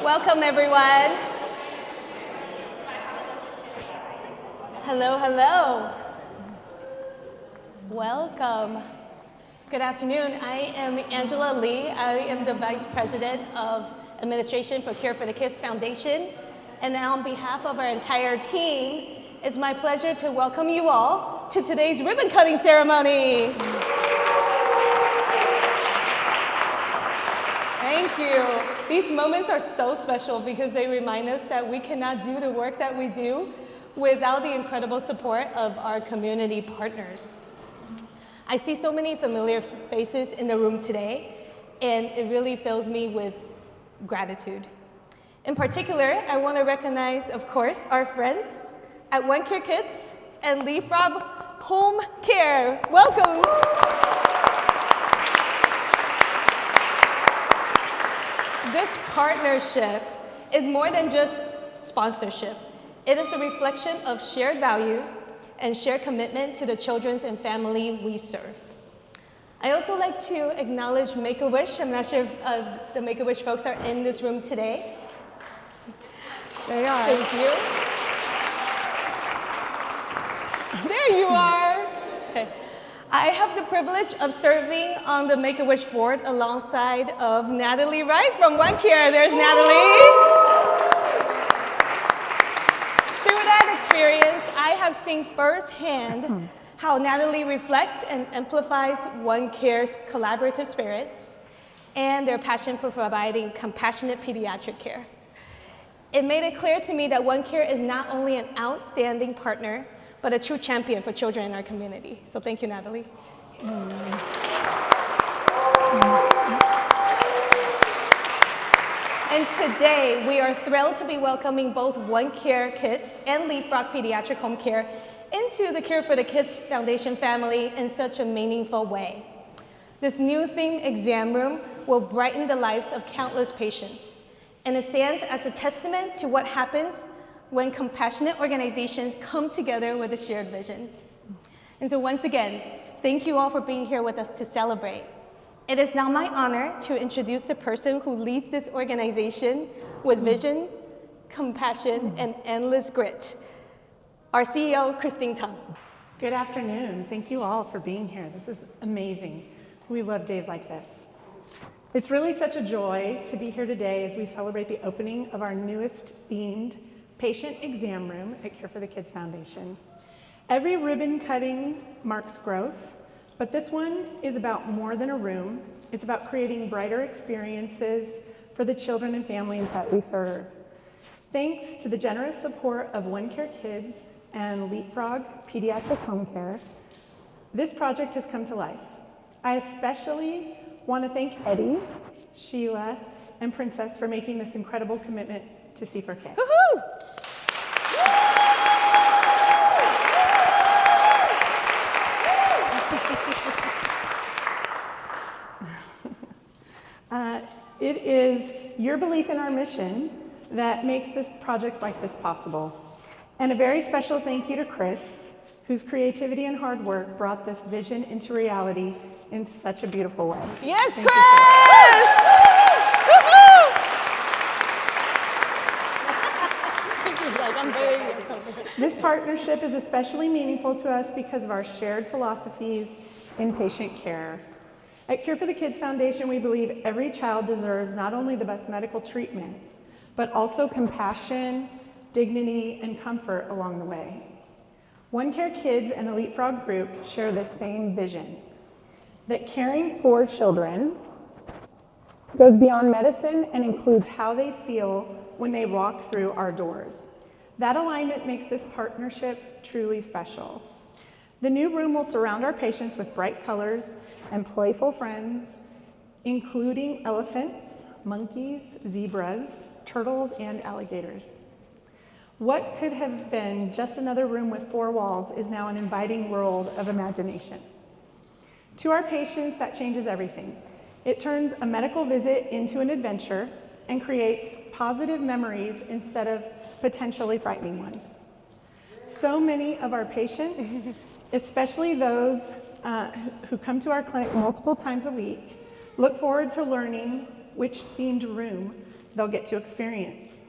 Welcome, everyone. Hello, hello. Welcome. Good afternoon. I am Angela Lee. I am the Vice President of Administration for Care for the Kids Foundation. And on behalf of our entire team, it's my pleasure to welcome you all to today's ribbon cutting ceremony. Thank you. These moments are so special because they remind us that we cannot do the work that we do without the incredible support of our community partners. I see so many familiar faces in the room today, and it really fills me with gratitude. In particular, I want to recognize, of course, our friends at 1Care Kids and Leapfrog Home Care. Welcome. This partnership is more than just sponsorship. It is a reflection of shared values and shared commitment to the children and family we serve. I also like to acknowledge Make-A-Wish. I'm not sure if the Make-A-Wish folks are in this room today. They are. Thank you. There you are. Okay. I have the privilege of serving on the Make-A-Wish board alongside of Natalie Wright from 1Care. There's Natalie. Through that experience, I have seen firsthand how Natalie reflects and amplifies 1Care's collaborative spirits and their passion for providing compassionate pediatric care. It made it clear to me that 1Care is not only an outstanding partner, but a true champion for children in our community. So thank you, Natalie. And today, we are thrilled to be welcoming both 1Care Kids and Leapfrog Pediatric Home Care into the Care for the Kids Foundation family in such a meaningful way. This new theme exam room will brighten the lives of countless patients, and it stands as a testament to what happens when compassionate organizations come together with a shared vision. And so once again, thank you all for being here with us to celebrate. It is now my honor to introduce the person who leads this organization with vision, compassion, and endless grit, our CEO, Christine Tung. Good afternoon. Thank you all for being here. This is amazing. We love days like this. It's really such a joy to be here today as we celebrate the opening of our newest themed patient exam room at Care for the Kids Foundation. Every ribbon cutting marks growth, but this one is about more than a room. It's about creating brighter experiences for the children and families that we serve. Thanks to the generous support of 1Care Kids and Leapfrog Pediatric Home Care, this project has come to life. I especially want to thank Eddie, Sheila, and Princess for making this incredible commitment to C4K. Woohoo! It is your belief in our mission that makes this project like this possible. And a very special thank you to Chris, whose creativity and hard work brought this vision into reality in such a beautiful way. Yes, Thank Chris! This partnership is especially meaningful to us because of our shared philosophies in patient care. At Care for the Kids Foundation, we believe every child deserves not only the best medical treatment, but also compassion, dignity, and comfort along the way. 1Care Kids and the Leapfrog Group share the same vision, that caring for children goes beyond medicine and includes how they feel when they walk through our doors. That alignment makes this partnership truly special. The new room will surround our patients with bright colors and playful friends, including elephants, monkeys, zebras, turtles, and alligators. What could have been just another room with four walls is now an inviting world of imagination. To our patients, that changes everything. It turns a medical visit into an adventure and creates positive memories instead of potentially frightening ones. So many of our patients, especially those who come to our clinic multiple times a week, look forward to learning which themed room they'll get to experience.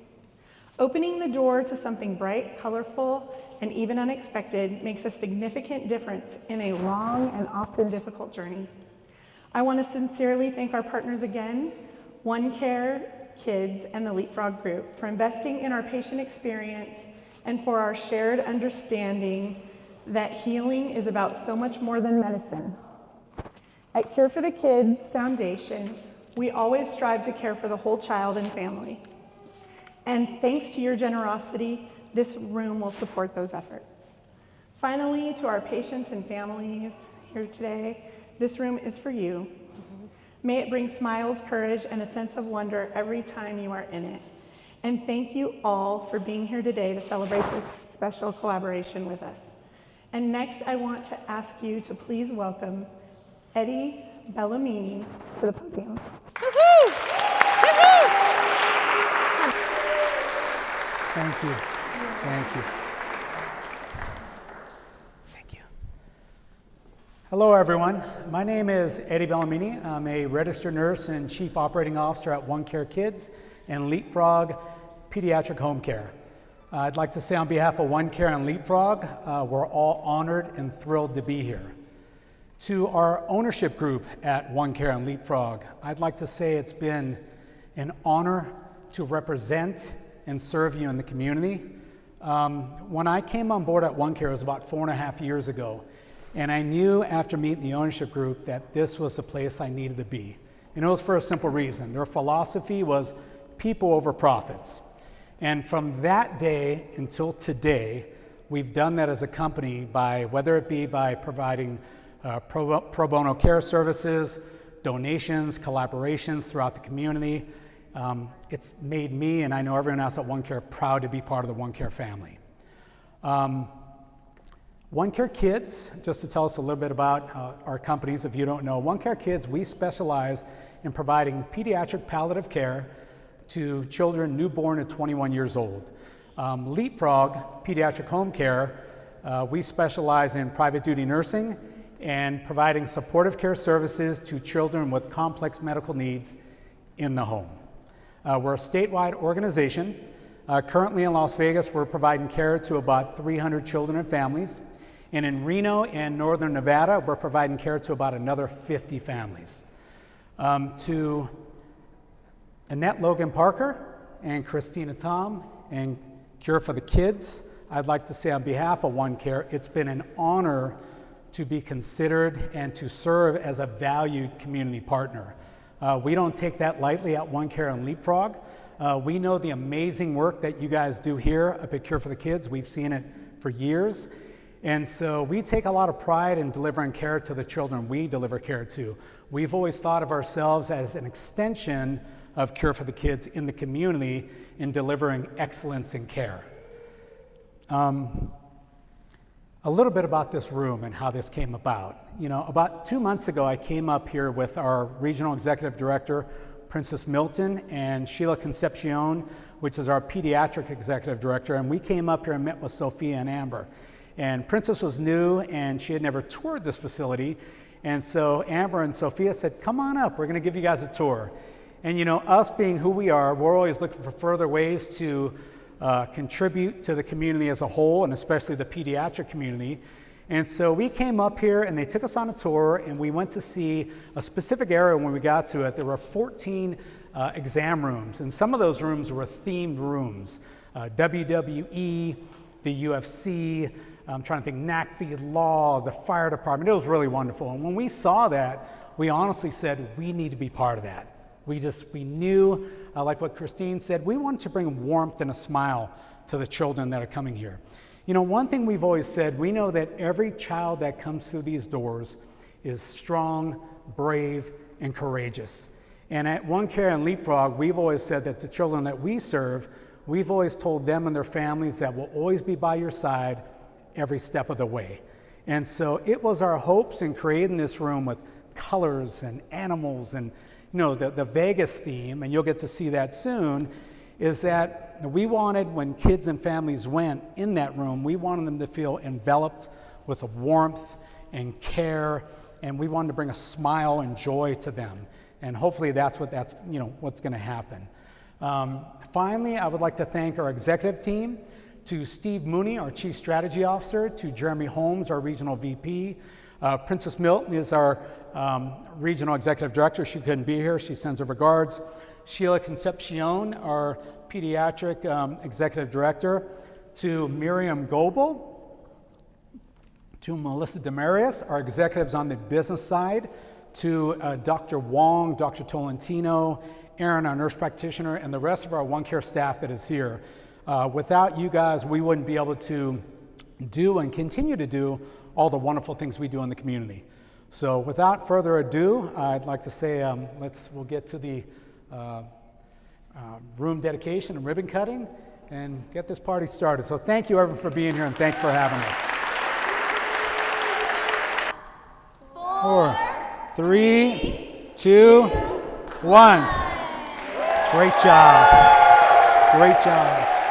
Opening the door to something bright, colorful, and even unexpected makes a significant difference in a long and often difficult journey. I want to sincerely thank our partners again, 1Care Kids and the Leapfrog Group, for investing in our patient experience and for our shared understanding that healing is about so much more than medicine. At Care for the Kids Foundation, we always strive to care for the whole child and family. And thanks to your generosity, this room will support those efforts. Finally, to our patients and families here today, this room is for you. May it bring smiles, courage, and a sense of wonder every time you are in it. And thank you all for being here today to celebrate this special collaboration with us. And next, I want to ask you to please welcome Eddie Bellamini to the podium. Woohoo! Woohoo! Thank you. Thank you. Thank you. Hello, everyone. My name is Eddie Bellamini. I'm a registered nurse and chief operating officer at 1Care Kids and Leapfrog Pediatric Home Care. I'd like to say on behalf of 1Care and Leapfrog, we're all honored and thrilled to be here. To our ownership group at 1Care and Leapfrog, I'd like to say it's been an honor to represent and serve you in the community. When I came on board at 1Care, it was about 4.5 years ago, and I knew after meeting the ownership group that this was the place I needed to be. And it was for a simple reason. Their philosophy was people over profits. And from that day until today, we've done that as a company by, whether it be by providing pro bono care services, donations, collaborations throughout the community. It's made me, and I know everyone else at 1Care, proud to be part of the 1Care family. 1Care Kids, just to tell us a little bit about our companies, if you don't know, 1Care Kids, we specialize in providing pediatric palliative care to children newborn to 21 years old. Leapfrog Pediatric Home Care, we specialize in private duty nursing and providing supportive care services to children with complex medical needs in the home. We're a statewide organization. Currently in Las Vegas, we're providing care to about 300 children and families. And in Reno and Northern Nevada, we're providing care to about another 50 families. To Annette Logan Parker and Christina Tom and Cure for the Kids, I'd like to say on behalf of 1Care, it's been an honor to be considered and to serve as a valued community partner. We don't take that lightly at 1Care and Leapfrog. We know the amazing work that you guys do here up at Cure for the Kids. We've seen it for years. And so we take a lot of pride in delivering care to the children we deliver care to. We've always thought of ourselves as an extension of Cure for the Kids in the community in delivering excellence in care. A little bit about this room and how this came about. You know, about 2 months ago, I came up here with our regional executive director, Princess Milton, and Sheila Concepcion, which is our pediatric executive director, and we came up here and met with Sophia and Amber. And Princess was new, and she had never toured this facility, and so Amber and Sophia said, come on up, we're gonna give you guys a tour. And you know, us being who we are, we're always looking for further ways to contribute to the community as a whole, and especially the pediatric community. And so we came up here and they took us on a tour, and we went to see a specific area. When we got to it, there were 14 exam rooms, and some of those rooms were themed rooms. WWE, the UFC, I'm trying to think, NACFE Law, the fire department. It was really wonderful. And when we saw that, we honestly said, we need to be part of that. We knew, like what Christine said, we wanted to bring warmth and a smile to the children that are coming here. You know, one thing we've always said, we know that every child that comes through these doors is strong, brave, and courageous. And at 1Care and Leapfrog, we've always said that the children that we serve, we've always told them and their families that we'll always be by your side every step of the way. And so it was our hopes in creating this room with colors and animals and, you know, the Vegas theme, and you'll get to see that soon, is that we wanted, when kids and families went in that room, we wanted them to feel enveloped with warmth and care, and we wanted to bring a smile and joy to them. And hopefully that's what's going to happen. Finally, I would like to thank our executive team, to Steve Mooney, our Chief Strategy Officer, to Jeremy Holmes, our Regional VP. Princess Milton is our Regional Executive Director. She couldn't be here. She sends her regards. Sheila Concepcion, our Pediatric Executive Director. To Miriam Goebel. To Melissa Demarius, our executives on the business side. To Dr. Wong, Dr. Tolentino, Aaron, our nurse practitioner, and the rest of our OneCare staff that is here. Without you guys, we wouldn't be able to do and continue to do all the wonderful things we do in the community. So without further ado, I'd like to say we'll get to the room dedication and ribbon cutting and get this party started. So thank you everyone for being here and thank you for having us. 4, 3, 2, 1. Great job. Great job.